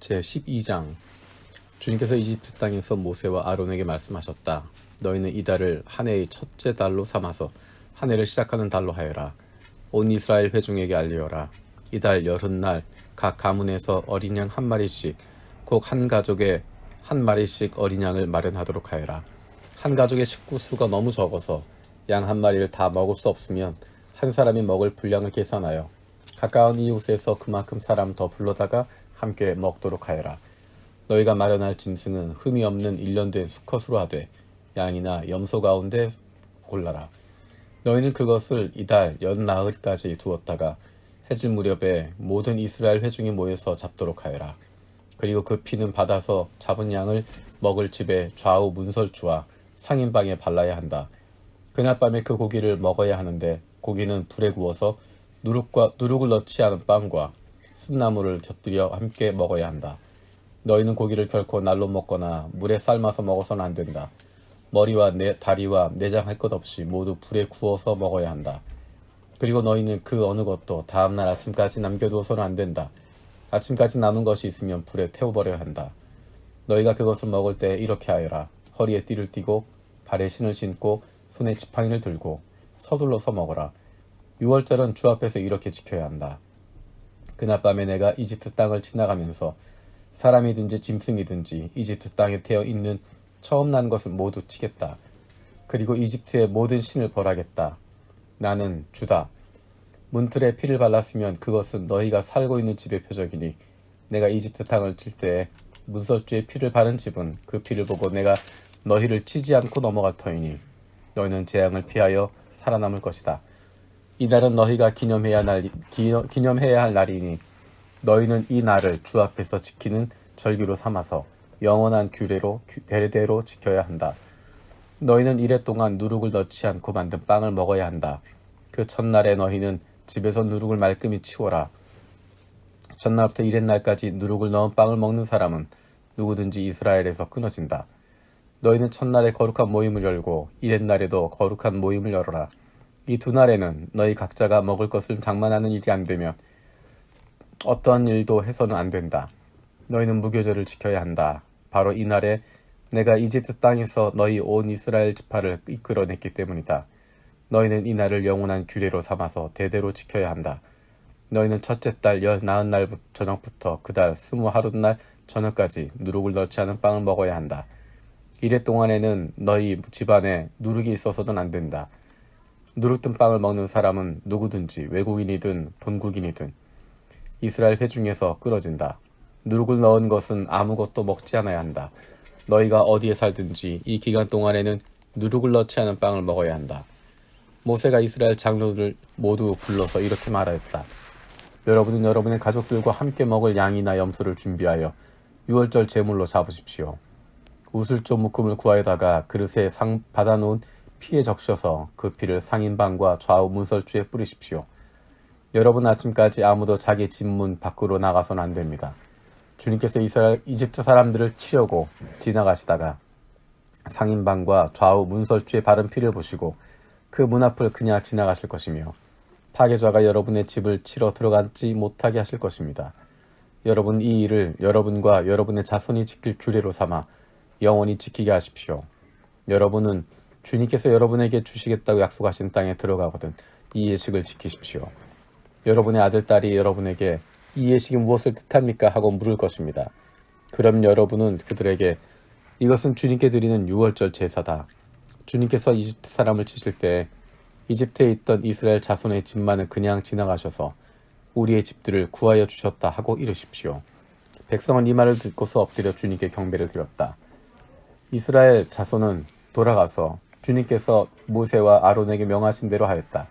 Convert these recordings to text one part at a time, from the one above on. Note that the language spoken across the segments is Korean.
제12장. 주님께서 이집트 땅에서 모세와 아론에게 말씀하셨다. 너희는 이 달을 한 해의 첫째 달로 삼아서 한 해를 시작하는 달로 하여라. 온 이스라엘 회중에게 알리어라. 이 달 열흔날 각 가문에서 어린 양 한 마리씩, 곧 한 가족에 한 마리씩 어린 양을 마련하도록 하여라. 한 가족의 식구 수가 너무 적어서 양 한 마리를 다 먹을 수 없으면 한 사람이 먹을 분량을 계산하여 가까운 이웃에서 그만큼 사람 더 불러다가 함께 먹도록 하여라. 너희가 마련할 짐승은 흠이 없는 일련된 수컷으로 하되 양이나 염소 가운데 골라라. 너희는 그것을 이달 연나흘까지 두었다가 해질 무렵에 모든 이스라엘 회중이 모여서 잡도록 하여라. 그리고 그 피는 받아서 잡은 양을 먹을 집의 좌우 문설주와 상인방에 발라야 한다. 그날 밤에 그 고기를 먹어야 하는데 고기는 불에 구워서 누룩을 넣지 않은 빵과 쓴나물을 곁들여 함께 먹어야 한다. 너희는 고기를 결코 날로 먹거나 물에 삶아서 먹어서는 안 된다. 머리와 다리와 내장 할 것 없이 모두 불에 구워서 먹어야 한다. 그리고 너희는 그 어느 것도 다음날 아침까지 남겨두어서는 안 된다. 아침까지 남은 것이 있으면 불에 태워버려야 한다. 너희가 그것을 먹을 때 이렇게 하여라. 허리에 띠를 띠고 발에 신을 신고 손에 지팡이를 들고 서둘러서 먹어라. 6월절은 주 앞에서 이렇게 지켜야 한다. 그날 밤에 내가 이집트 땅을 지나가면서 사람이든지 짐승이든지 이집트 땅에 태어 있는 처음 난 것을 모두 치겠다. 그리고 이집트의 모든 신을 벌하겠다. 나는 주다. 문틀에 피를 발랐으면 그것은 너희가 살고 있는 집의 표적이니 내가 이집트 땅을 칠 때에 문설주에 피를 바른 집은 그 피를 보고 내가 너희를 치지 않고 넘어갈 터이니 너희는 재앙을 피하여 살아남을 것이다. 이 날은 너희가 기념해야 할 날이니 너희는 이 날을 주 앞에서 지키는 절기로 삼아서 영원한 규례로 대대로 지켜야 한다. 너희는 이래 동안 누룩을 넣지 않고 만든 빵을 먹어야 한다. 그 첫날에 너희는 집에서 누룩을 말끔히 치워라. 첫날부터 이렛날까지 누룩을 넣은 빵을 먹는 사람은 누구든지 이스라엘에서 끊어진다. 너희는 첫날에 거룩한 모임을 열고 이렛날에도 거룩한 모임을 열어라. 이 두 날에는 너희 각자가 먹을 것을 장만하는 일이 안 되면 어떠한 일도 해서는 안 된다. 너희는 무교절을 지켜야 한다. 바로 이 날에 내가 이집트 땅에서 너희 온 이스라엘 지파를 이끌어냈기 때문이다. 너희는 이 날을 영원한 규례로 삼아서 대대로 지켜야 한다. 너희는 첫째 달 열나흔 날 저녁부터 그 달 20하룻날 저녁까지 누룩을 넣지 않은 빵을 먹어야 한다. 이래 동안에는 너희 집안에 누룩이 있어서는 안 된다. 누룩 든 빵을 먹는 사람은 누구든지 외국인이든 본국인이든 이스라엘 회중에서 끊어진다. 누룩을 넣은 것은 아무것도 먹지 않아야 한다. 너희가 어디에 살든지 이 기간 동안에는 누룩을 넣지 않은 빵을 먹어야 한다. 모세가 이스라엘 장로들을 모두 불러서 이렇게 말하였다. 여러분은 여러분의 가족들과 함께 먹을 양이나 염소를 준비하여 6월절 제물로 잡으십시오. 우슬조 묶음을 구하여다가 그릇에 받아놓은 피에 적셔서 그 피를 상인방과 좌우 문설주에 뿌리십시오. 여러분 아침까지 아무도 자기 집 문 밖으로 나가서는 안 됩니다. 주님께서 이집트 사람들을 치려고 지나가시다가 상인방과 좌우 문설주에 바른 피를 보시고 그 문 앞을 그냥 지나가실 것이며 파괴자가 여러분의 집을 치러 들어가지 못하게 하실 것입니다. 여러분 이 일을 여러분과 여러분의 자손이 지킬 규례로 삼아 영원히 지키게 하십시오. 여러분은 주님께서 여러분에게 주시겠다고 약속하신 땅에 들어가거든 이 예식을 지키십시오. 여러분의 아들, 딸이 여러분에게 이 예식이 무엇을 뜻합니까? 하고 물을 것입니다. 그럼 여러분은 그들에게 이것은 주님께 드리는 6월절 제사다. 주님께서 이집트 사람을 치실 때 이집트에 있던 이스라엘 자손의 집만은 그냥 지나가셔서 우리의 집들을 구하여 주셨다 하고 이르십시오. 백성은 이 말을 듣고서 엎드려 주님께 경배를 드렸다. 이스라엘 자손은 돌아가서 주님께서 모세와 아론에게 명하신 대로 하였다.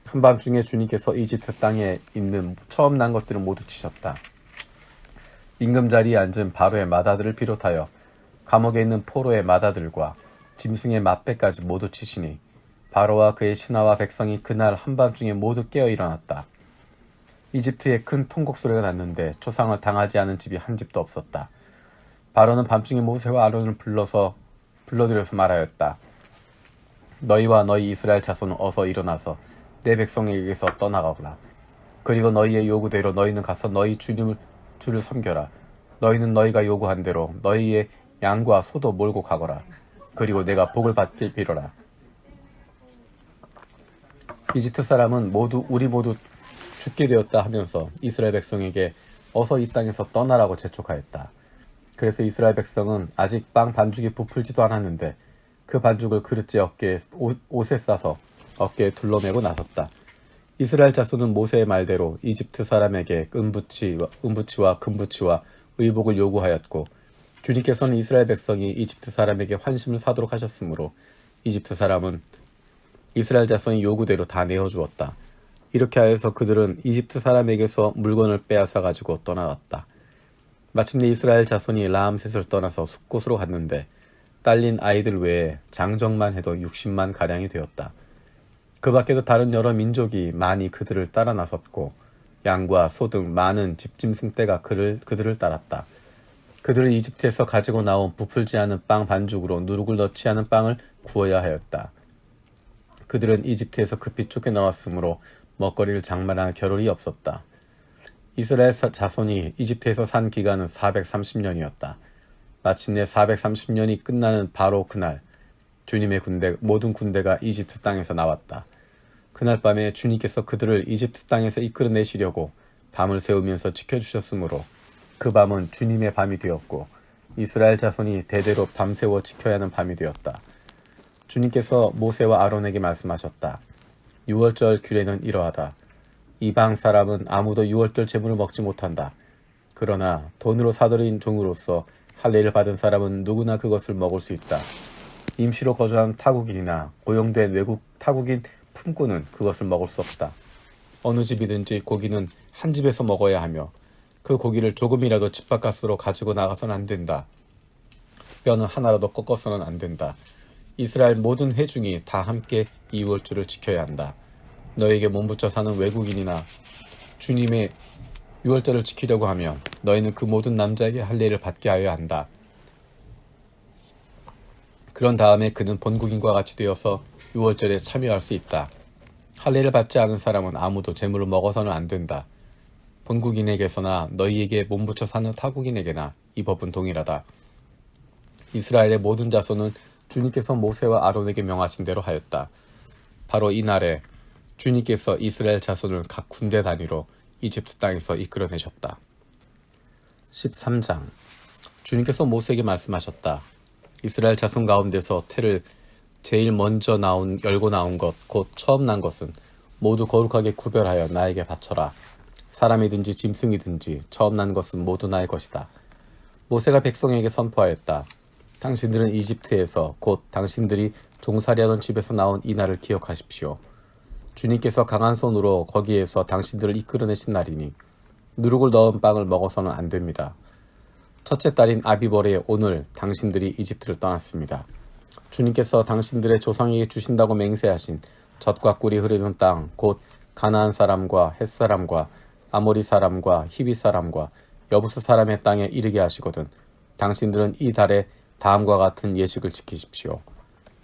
한밤중에 주님께서 이집트 땅에 있는 처음 난 것들을 모두 치셨다. 임금자리에 앉은 바로의 맏아들을 비롯하여 감옥에 있는 포로의 맏아들과 짐승의 맏배까지 모두 치시니 바로와 그의 신하와 백성이 그날 한밤중에 모두 깨어 일어났다. 이집트에 큰 통곡 소리가 났는데 초상을 당하지 않은 집이 한 집도 없었다. 바로는 밤중에 모세와 아론을 불러들여서 말하였다. 너희와 너희 이스라엘 자손은 어서 일어나서 내 백성에게서 떠나가거라. 그리고 너희의 요구대로 너희는 가서 너희 주님을 주를 섬겨라. 너희는 너희가 요구한 대로 너희의 양과 소도 몰고 가거라. 그리고 내가 복을 받길 빌어라. 이집트 사람은 우리 모두 죽게 되었다 하면서 이스라엘 백성에게 어서 이 땅에서 떠나라고 재촉하였다. 그래서 이스라엘 백성은 아직 빵 반죽이 부풀지도 않았는데 그 반죽을 그릇째 옷에 싸서 어깨에 둘러매고 나섰다. 이스라엘 자손은 모세의 말대로 이집트 사람에게 은부치와 금부치와 의복을 요구하였고, 주님께서는 이스라엘 백성이 이집트 사람에게 환심을 사도록 하셨으므로 이집트 사람은 이스라엘 자손의 요구대로 다 내어주었다. 이렇게 하여서 그들은 이집트 사람에게서 물건을 빼앗아 가지고 떠나갔다. 마침내 이스라엘 자손이 라암셋을 떠나서 숲곳으로 갔는데 딸린 아이들 외에 장정만 해도 60만 가량이 되었다. 그 밖에도 다른 여러 민족이 많이 그들을 따라 나섰고 양과 소 등 많은 집짐승 떼가 그들을 따랐다. 그들은 이집트에서 가지고 나온 부풀지 않은 빵 반죽으로 누룩을 넣지 않은 빵을 구워야 하였다. 그들은 이집트에서 급히 쫓겨나왔으므로 먹거리를 장만할 겨를이 없었다. 이스라엘 자손이 이집트에서 산 기간은 430년이었다. 마침내 430년이 끝나는 바로 그날 주님의 모든 군대가 이집트 땅에서 나왔다. 그날 밤에 주님께서 그들을 이집트 땅에서 이끌어내시려고 밤을 새우면서 지켜주셨으므로 그 밤은 주님의 밤이 되었고 이스라엘 자손이 대대로 밤새워 지켜야 하는 밤이 되었다. 주님께서 모세와 아론에게 말씀하셨다. 유월절 규례는 이러하다. 이방 사람은 아무도 유월절 제물을 먹지 못한다. 그러나 돈으로 사들인 종으로서 할례를 받은 사람은 누구나 그것을 먹을 수 있다. 임시로 거주한 타국인이나 고용된 외국 타국인 품꾼은 그것을 먹을 수 없다. 어느 집이든지 고기는 한 집에서 먹어야 하며 그 고기를 조금이라도 집 바깥으로 가지고 나가서는 안 된다. 뼈는 하나라도 꺾어서는 안 된다. 이스라엘 모든 회중이 다 함께 이 유월절을 지켜야 한다. 너에게 몸붙여 사는 외국인이나 주님의 유월절을 지키려고 하면 너희는 그 모든 남자에게 할례를 받게 하여야 한다. 그런 다음에 그는 본국인과 같이 되어서 유월절에 참여할 수 있다. 할례를 받지 않은 사람은 아무도 제물을 먹어서는 안 된다. 본국인에게서나 너희에게 몸붙여 사는 타국인에게나 이 법은 동일하다. 이스라엘의 모든 자손은 주님께서 모세와 아론에게 명하신 대로 하였다. 바로 이날에 주님께서 이스라엘 자손을 각 군대 단위로 이집트 땅에서 이끌어내셨다. 13장 주님께서 모세에게 말씀하셨다. 이스라엘 자손 가운데서 태를 제일 먼저 열고 나온 것, 곧 처음 난 것은 모두 거룩하게 구별하여 나에게 바쳐라. 사람이든지 짐승이든지 처음 난 것은 모두 나의 것이다. 모세가 백성에게 선포하였다. 당신들은 이집트에서 곧 당신들이 종살이하던 집에서 나온 이 날을 기억하십시오. 주님께서 강한 손으로 거기에서 당신들을 이끌어내신 날이니 누룩을 넣은 빵을 먹어서는 안 됩니다. 첫째 딸인 아비벌의 오늘 당신들이 이집트를 떠났습니다. 주님께서 당신들의 조상에게 주신다고 맹세하신 젖과 꿀이 흐르는 땅, 곧 가나안 사람과 헷 사람과 아모리 사람과 히비 사람과 여부스 사람의 땅에 이르게 하시거든 당신들은 이 달에 다음과 같은 예식을 지키십시오.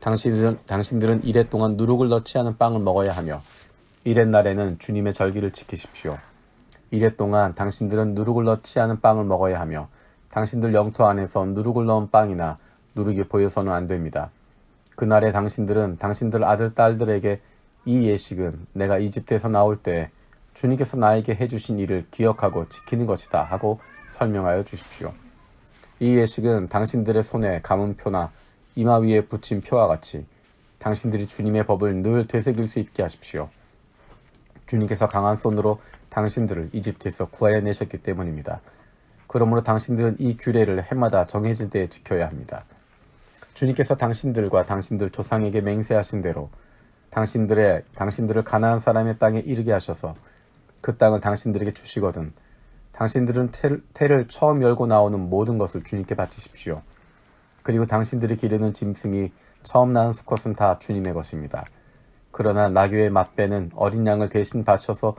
당신들은 이레 동안 누룩을 넣지 않은 빵을 먹어야 하며 이렛 날에는 주님의 절기를 지키십시오. 이렛 동안 당신들은 누룩을 넣지 않은 빵을 먹어야 하며 당신들 영토 안에서 누룩을 넣은 빵이나 누룩이 보여서는 안 됩니다. 그날에 당신들은 당신들 아들, 딸들에게 이 예식은 내가 이집트에서 나올 때 주님께서 나에게 해주신 일을 기억하고 지키는 것이다 하고 설명하여 주십시오. 이 예식은 당신들의 손에 감은 표나 이마 위에 붙인 표와 같이 당신들이 주님의 법을 늘 되새길 수 있게 하십시오. 주님께서 강한 손으로 당신들을 이집트에서 구하여 내셨기 때문입니다. 그러므로 당신들은 이 규례를 해마다 정해진 때에 지켜야 합니다. 주님께서 당신들과 당신들 조상에게 맹세하신 대로 당신들을 가나안 사람의 땅에 이르게 하셔서 그 땅을 당신들에게 주시거든 당신들은 태를 처음 열고 나오는 모든 것을 주님께 바치십시오. 그리고 당신들이 기르는 짐승이 처음 낳은 수컷은 다 주님의 것입니다. 그러나 나귀의 맏배는 어린 양을 대신 바쳐서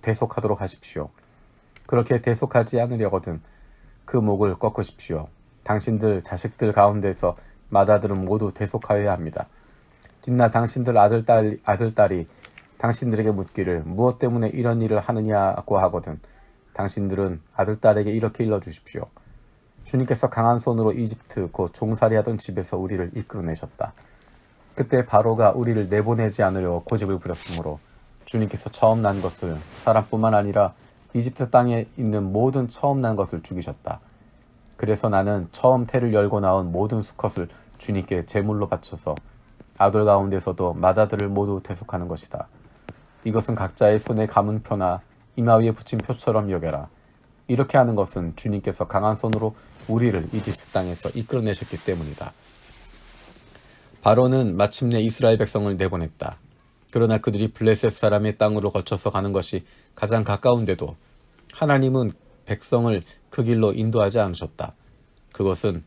대속하도록 하십시오. 그렇게 대속하지 않으려거든 그 목을 꺾으십시오. 당신들 자식들 가운데서 맏아들은 모두 대속하여야 합니다. 뒷날 당신들 아들딸이 당신들에게 묻기를 무엇 때문에 이런 일을 하느냐고 하거든 당신들은 아들, 딸에게 이렇게 일러주십시오. 주님께서 강한 손으로 이집트 곧 종살이하던 집에서 우리를 이끌어내셨다. 그때 바로가 우리를 내보내지 않으려 고집을 부렸으므로 주님께서 처음 난 것을 사람뿐만 아니라 이집트 땅에 있는 모든 처음 난 것을 죽이셨다. 그래서 나는 처음 태를 열고 나온 모든 수컷을 주님께 제물로 바쳐서 아들 가운데서도 맏아들을 모두 대속하는 것이다. 이것은 각자의 손에 감은 표나 이마 위에 붙인 표처럼 여겨라. 이렇게 하는 것은 주님께서 강한 손으로 우리를 이집트 땅에서 이끌어내셨기 때문이다. 바로는 마침내 이스라엘 백성을 내보냈다. 그러나 그들이 블레셋 사람의 땅으로 거쳐서 가는 것이 가장 가까운데도 하나님은 백성을 그 길로 인도하지 않으셨다. 그것은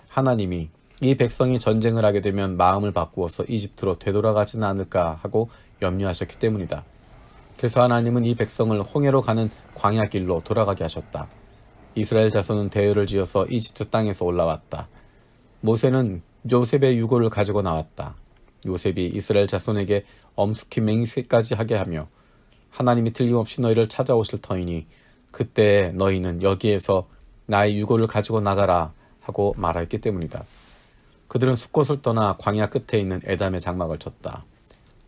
하나님이 이 백성이 전쟁을 하게 되면 마음을 바꾸어서 이집트로 되돌아가지는 않을까 하고 염려하셨기 때문이다. 그래서 하나님은 이 백성을 홍해로 가는 광야 길로 돌아가게 하셨다. 이스라엘 자손은 대열을 지어서 이집트 땅에서 올라왔다. 모세는 요셉의 유고를 가지고 나왔다. 요셉이 이스라엘 자손에게 엄숙히 맹세까지 하게 하며 하나님이 틀림없이 너희를 찾아오실 터이니 그때 너희는 여기에서 나의 유고를 가지고 나가라 하고 말했기 때문이다. 그들은 숫곳을 떠나 광야 끝에 있는 에담의 장막을 쳤다.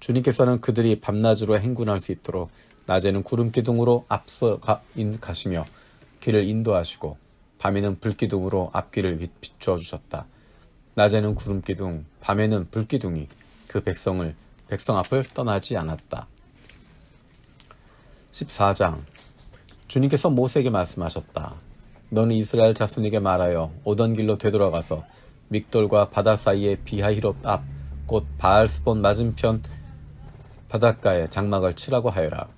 주님께서는 그들이 밤낮으로 행군할 수 있도록 낮에는 구름기둥으로 앞서 가시며 길을 인도하시고 밤에는 불기둥으로 앞길을 비추어 주셨다. 낮에는 구름기둥, 밤에는 불기둥이 그 백성 앞을 떠나지 않았다. 14장. 주님께서 모세에게 말씀하셨다. 너는 이스라엘 자손에게 말하여 오던 길로 되돌아가서 믹돌과 바다 사이의 비하히롯 앞 곧 바알스본 맞은편 바닷가에 장막을 치라고 하여라.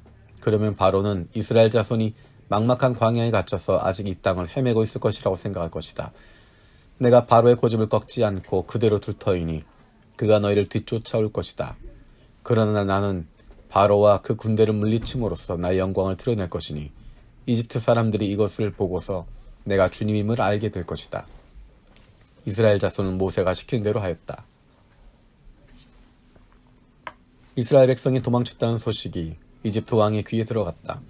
그러면 바로는 이스라엘 자손이 막막한 광야에 갇혀서 아직 이 땅을 헤매고 있을 것이라고 생각할 것이다. 내가 바로의 고집을 꺾지 않고 그대로 둘 터이니 그가 너희를 뒤쫓아올 것이다. 그러나 나는 바로와 그 군대를 물리침으로써 나의 영광을 드러낼 것이니 이집트 사람들이 이것을 보고서 내가 주님임을 알게 될 것이다. 이스라엘 자손은 모세가 시킨 대로 하였다. 이스라엘 백성이 도망쳤다는 소식이 이집트 왕의 귀에 들어갔다.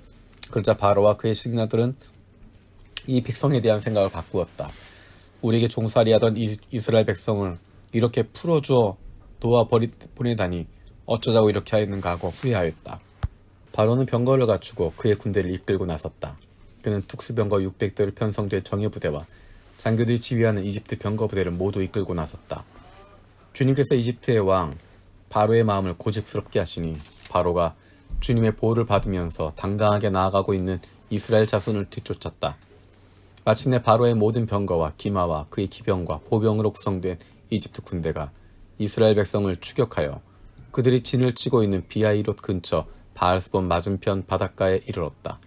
그러자 바로와 그의 신하들은 이 백성에 대한 생각을 바꾸었다. 우리에게 종살이하던 이스라엘 백성을 이렇게 풀어주어 보내다니 어쩌자고 이렇게 하였는가 하고 후회하였다. 바로는 병거를 갖추고 그의 군대를 이끌고 나섰다. 그는 특수병거 600대를 편성된 정예부대와 장교들이 지휘하는 이집트 병거부대를 모두 이끌고 나섰다. 주님께서 이집트의 왕 바로의 마음을 고집스럽게 하시니 바로가 주님의 보호를 받으면서 당당하게 나아가고 있는 이스라엘 자손을 뒤쫓았다. 마침내 바로의 모든 병거와 기마와 그의 기병과 보병으로 구성된 이집트 군대가 이스라엘 백성을 추격하여 그들이 진을 치고 있는 비하히롯 근처 바알스본 맞은편 바닷가에 이르렀다.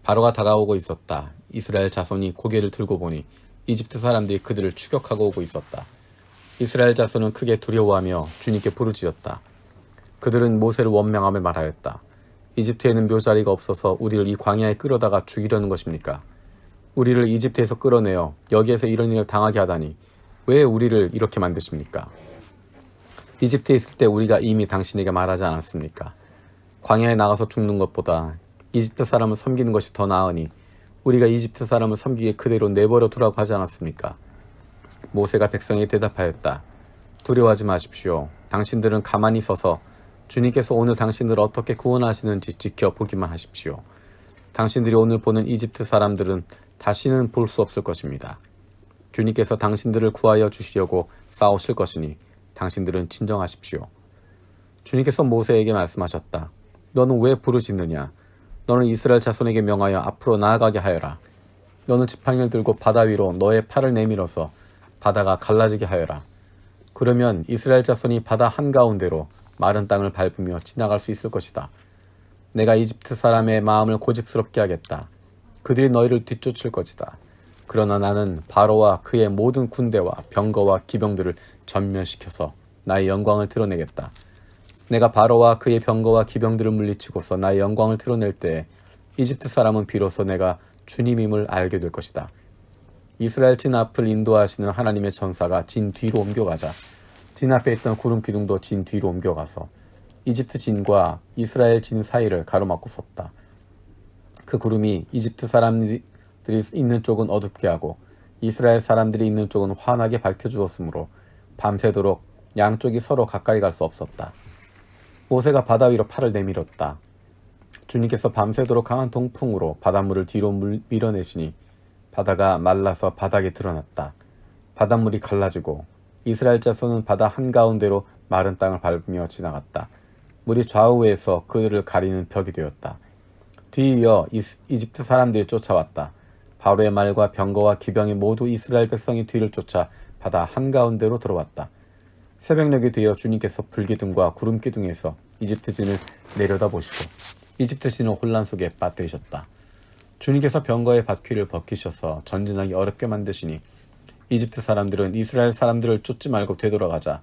바로가 다가오고 있었다. 이스라엘 자손이 고개를 들고 보니 이집트 사람들이 그들을 추격하고 오고 있었다. 이스라엘 자손은 크게 두려워하며 주님께 부르짖었다. 그들은 모세를 원망하며 말하였다. 이집트에는 묘자리가 없어서 우리를 이 광야에 끌어다가 죽이려는 것입니까? 우리를 이집트에서 끌어내어 여기에서 이런 일을 당하게 하다니 왜 우리를 이렇게 만드십니까? 이집트에 있을 때 우리가 이미 당신에게 말하지 않았습니까? 광야에 나가서 죽는 것보다 이집트 사람을 섬기는 것이 더 나으니 우리가 이집트 사람을 섬기게 그대로 내버려 두라고 하지 않았습니까? 모세가 백성에게 대답하였다. 두려워하지 마십시오. 당신들은 가만히 서서 주님께서 오늘 당신들을 어떻게 구원하시는지 지켜보기만 하십시오. 당신들이 오늘 보는 이집트 사람들은 다시는 볼 수 없을 것입니다. 주님께서 당신들을 구하여 주시려고 싸우실 것이니 당신들은 진정하십시오. 주님께서 모세에게 말씀하셨다. 너는 왜 부르짖느냐? 너는 이스라엘 자손에게 명하여 앞으로 나아가게 하여라. 너는 지팡이를 들고 바다 위로 너의 팔을 내밀어서 바다가 갈라지게 하여라. 그러면 이스라엘 자손이 바다 한가운데로 마른 땅을 밟으며 지나갈 수 있을 것이다. 내가 이집트 사람의 마음을 고집스럽게 하겠다. 그들이 너희를 뒤쫓을 것이다. 그러나 나는 바로와 그의 모든 군대와 병거와 기병들을 전멸시켜서 나의 영광을 드러내겠다. 내가 바로와 그의 병거와 기병들을 물리치고서 나의 영광을 드러낼 때 이집트 사람은 비로소 내가 주님임을 알게 될 것이다. 이스라엘 진 앞을 인도하시는 하나님의 천사가 진 뒤로 옮겨가자 진 앞에 있던 구름 기둥도 진 뒤로 옮겨가서 이집트 진과 이스라엘 진 사이를 가로막고 섰다. 그 구름이 이집트 사람들이 있는 쪽은 어둡게 하고 이스라엘 사람들이 있는 쪽은 환하게 밝혀주었으므로 밤새도록 양쪽이 서로 가까이 갈 수 없었다. 모세가 바다 위로 팔을 내밀었다. 주님께서 밤새도록 강한 동풍으로 바닷물을 뒤로 밀어내시니 바다가 말라서 바닥에 드러났다. 바닷물이 갈라지고 이스라엘 자손은 바다 한가운데로 마른 땅을 밟으며 지나갔다. 물이 좌우에서 그들을 가리는 벽이 되었다. 뒤이어 이집트 사람들이 쫓아왔다. 바로의 말과 병거와 기병이 모두 이스라엘 백성의 뒤를 쫓아 바다 한가운데로 들어왔다. 새벽녘이 되어 주님께서 불기둥과 구름기둥에서 이집트 진을 내려다보시고 이집트 진을 혼란 속에 빠뜨리셨다. 주님께서 병거의 바퀴를 벗기셔서 전진하기 어렵게 만드시니 이집트 사람들은 이스라엘 사람들을 쫓지 말고 되돌아가자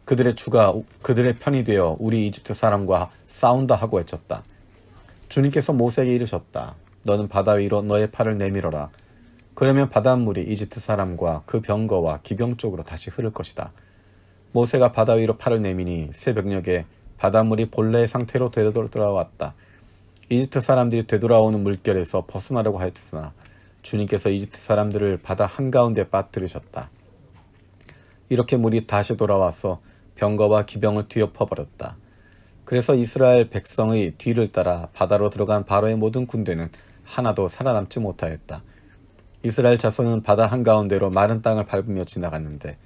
그들의 주가 그들의 편이 되어 우리 이집트 사람과 싸운다 하고 외쳤다. 주님께서 모세에게 이르셨다. 너는 바다 위로 너의 팔을 내밀어라. 그러면 바닷물이 이집트 사람과 그 병거와 기병 쪽으로 다시 흐를 것이다. 모세가 바다 위로 팔을 내미니 새벽녘에 바닷물이 본래의 상태로 되돌아왔다. 이집트 사람들이 되돌아오는 물결에서 벗어나려고 하였으나 주님께서 이집트 사람들을 바다 한가운데 빠뜨리셨다. 이렇게 물이 다시 돌아와서 병거와 기병을 뒤엎어버렸다. 그래서 이스라엘 백성의 뒤를 따라 바다로 들어간 바로의 모든 군대는 하나도 살아남지 못하였다. 이스라엘 자손은 바다 한가운데로 마른 땅을 밟으며 지나갔는데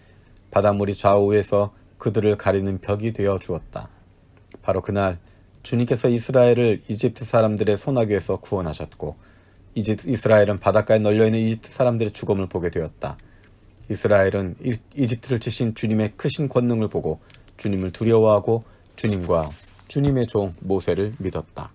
바닷물이 좌우에서 그들을 가리는 벽이 되어 주었다. 바로 그날 주님께서 이스라엘을 이집트 사람들의 손아귀에서 구원하셨고 이스라엘은 바닷가에 널려있는 이집트 사람들의 죽음을 보게 되었다. 이스라엘은 이집트를 치신 주님의 크신 권능을 보고 주님을 두려워하고 주님과 주님의 종 모세를 믿었다.